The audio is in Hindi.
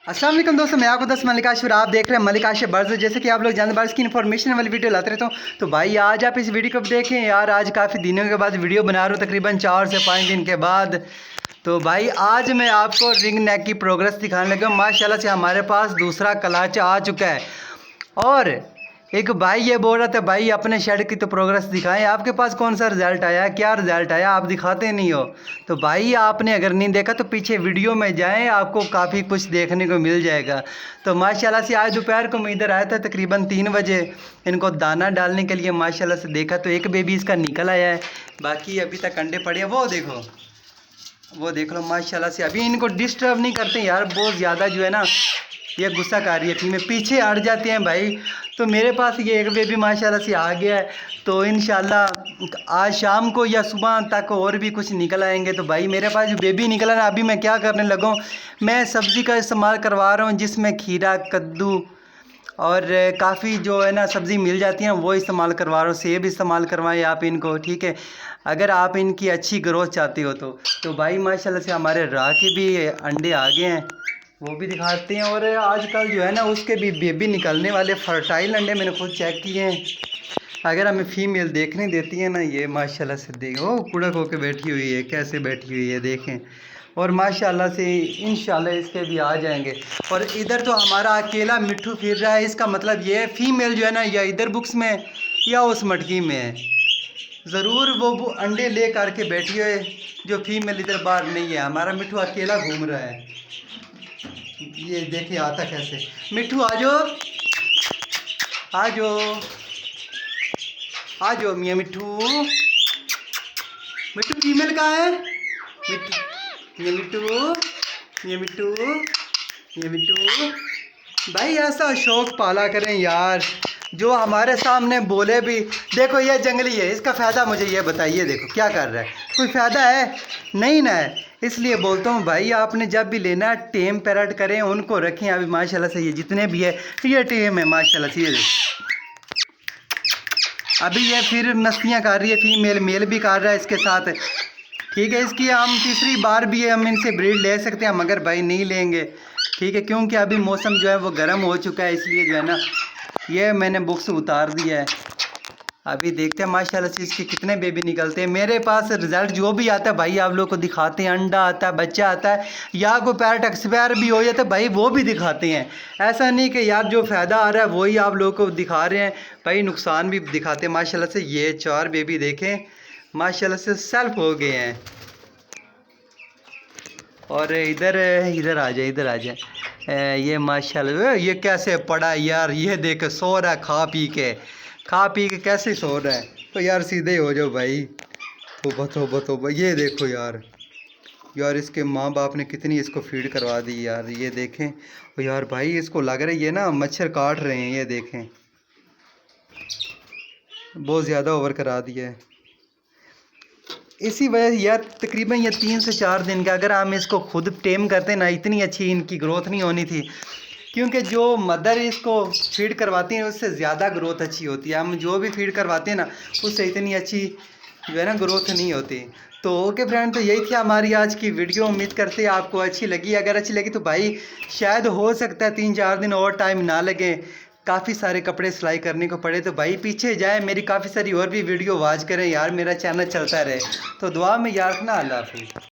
अस्सलाम वालेकुम दोस्तों, मैं आपको दस मलिक आशिफ, आप देख रहे हैं मलिक आशिफ बर्ज़। जैसे कि आप लोग जानते बार्स की इन्फॉर्मेशन वाली वीडियो लाते रहता हूँ, तो भाई आज आप इस वीडियो को देखें यार। आज काफ़ी दिनों के बाद वीडियो बना रहा हूँ, तकरीबन 4 से 5 दिन के बाद। तो भाई आज मैं आपको रिंग नेक की प्रोग्रेस दिखाने लगा। माशाल्लाह से हमारे पास दूसरा क्लच आ चुका है। और एक भाई ये बोल रहा था भाई अपने शेड की तो प्रोग्रेस दिखाएं, आपके पास कौन सा रिज़ल्ट आया, क्या रिज़ल्ट आया, आप दिखाते नहीं हो। तो भाई आपने अगर नहीं देखा तो पीछे वीडियो में जाएं, आपको काफ़ी कुछ देखने को मिल जाएगा। तो माशाल्लाह से आज दोपहर को मैं इधर आया था तकरीबन 3 बजे इनको दाना डालने के लिए। माशाल्लाह से देखा तो एक बेबी इसका निकल आया है, बाकी अभी तक अंडे पड़े हैं। वो देख लो माशाल्लाह से। अभी इनको डिस्टर्ब नहीं करते यार, बहुत ज़्यादा जो है ना ये गुस्सा कर रही है, फिर मैं पीछे हट जाते हैं भाई। तो मेरे पास ये एक बेबी माशाल्लाह से आ गया है, तो इंशाल्लाह आज शाम को या सुबह तक और भी कुछ निकल आएंगे। तो भाई मेरे पास जो बेबी निकला ना, अभी मैं क्या करने लगा हूँ, मैं सब्ज़ी का इस्तेमाल करवा रहा हूँ जिसमें खीरा, कद्दू और काफ़ी जो है ना सब्ज़ी मिल जाती है, वो इस्तेमाल करवा रहा हूँ। सेब इस्तेमाल करवाएं आप इनको, ठीक है, अगर आप इनकी अच्छी ग्रोथ चाहते हो तो भाई माशाल्लाह से हमारे राह के भी अंडे आ गए हैं, वो भी दिखाते हैं। और आजकल जो है ना उसके भी बेबी निकलने वाले फर्टाइल अंडे मैंने खुद चेक किए हैं। अगर हमें फीमेल देखने देती है ना, ये माशाल्लाह से देखो कुड़क होके बैठी हुई है, कैसे बैठी हुई है देखें। और माशाल्लाह से इंशाल्लाह इसके भी आ जाएंगे। और इधर तो हमारा अकेला मिट्ठू फिर रहा है, इसका मतलब ये फीमेल जो है ना या इधर बुक्स में या उस मटकी में है। ज़रूर वो अंडे ले करके बैठी है, जो फीमेल इधर बाहर नहीं है। हमारा मिट्ठू अकेला घूम रहा है, ये देखिए आता कैसे। मिट्ठू आ जाओ, आ जाओ, आ जाओ मियाँ मिट्ठू। मिट्टू फीमेल कहाँ है? मिट्टू, मियाँ मिट्टू, मियाँ मिट्टू, मियाँ मिट्टू। भाई ऐसा शौक पाला करें यार, जो हमारे सामने बोले भी। देखो ये जंगली है, इसका फ़ायदा मुझे ये बताइए, देखो क्या कर रहा है, कोई फ़ायदा है नहीं ना है। इसलिए बोलता हूँ भाई आपने जब भी लेना टेम पैरट करें, उनको रखें। अभी माशाल्लाह से ये जितने भी है ये टेम है माशाल्लाह से। ये अभी ये फिर मस्तियाँ कर रही है, फीमेल मेल भी कर रहा है इसके साथ, ठीक है। इसकी हम तीसरी बार भी हम इनसे ब्रीड ले सकते हैं, मगर भाई नहीं लेंगे, ठीक है, क्योंकि अभी मौसम जो है वो गर्म हो चुका है। इसलिए जो है ना ये मैंने बुक्स उतार दिया है। अभी देखते हैं माशाल्लाह से इसके कितने बेबी निकलते हैं। मेरे पास रिज़ल्ट जो भी आता है भाई आप लोग को दिखाते हैं। अंडा आता है, बच्चा आता है, या कोई पैरेट एक्सपायर भी हो जाता है भाई, वो भी दिखाते हैं। ऐसा नहीं कि यार जो फ़ायदा आ रहा है वही आप लोग को दिखा रहे हैं, भाई नुकसान भी दिखाते हैं। माशाल्लाह से ये 4 बेबी देखें माशाल्लाह से सेल्फ हो गए हैं। और इधर इधर आ जाए, इधर आ जाए। ये माशाल्लाह ये कैसे पड़ा यार, ये देख सो रहा है, खा पी के कैसे सो रहा है। तो यार सीधे हो जाओ भाई। तो ये देखो यार, यार इसके माँ बाप ने कितनी इसको फीड करवा दी यार, ये देखें। और यार भाई इसको लग रहा है ये ना मच्छर काट रहे हैं, ये देखें बहुत ज़्यादा ओवर करा दिया है। इसी वजह से यार तकरीबन ये 3 से 4 दिन का अगर हम इसको खुद टेम करते ना, इतनी अच्छी इनकी ग्रोथ नहीं होनी थी। क्योंकि जो मदर इसको फीड करवाती हैं उससे ज़्यादा ग्रोथ अच्छी होती है। हम जो भी फीड करवाते हैं ना उससे इतनी अच्छी जो है ना ग्रोथ नहीं होती। तो ओके फ्रेंड, तो यही थी हमारी आज की वीडियो। उम्मीद करते हैं आपको अच्छी लगी। अगर अच्छी लगी तो भाई शायद हो सकता है 3-4 दिन और टाइम ना लगे, काफ़ी सारे कपड़े सिलाई करने को पड़े। तो भाई पीछे जाए, मेरी काफ़ी सारी और भी वीडियो वॉच करें यार, मेरा चैनल चलता रहे। तो दुआ में याद रखना। अल्लाह हाफिज़।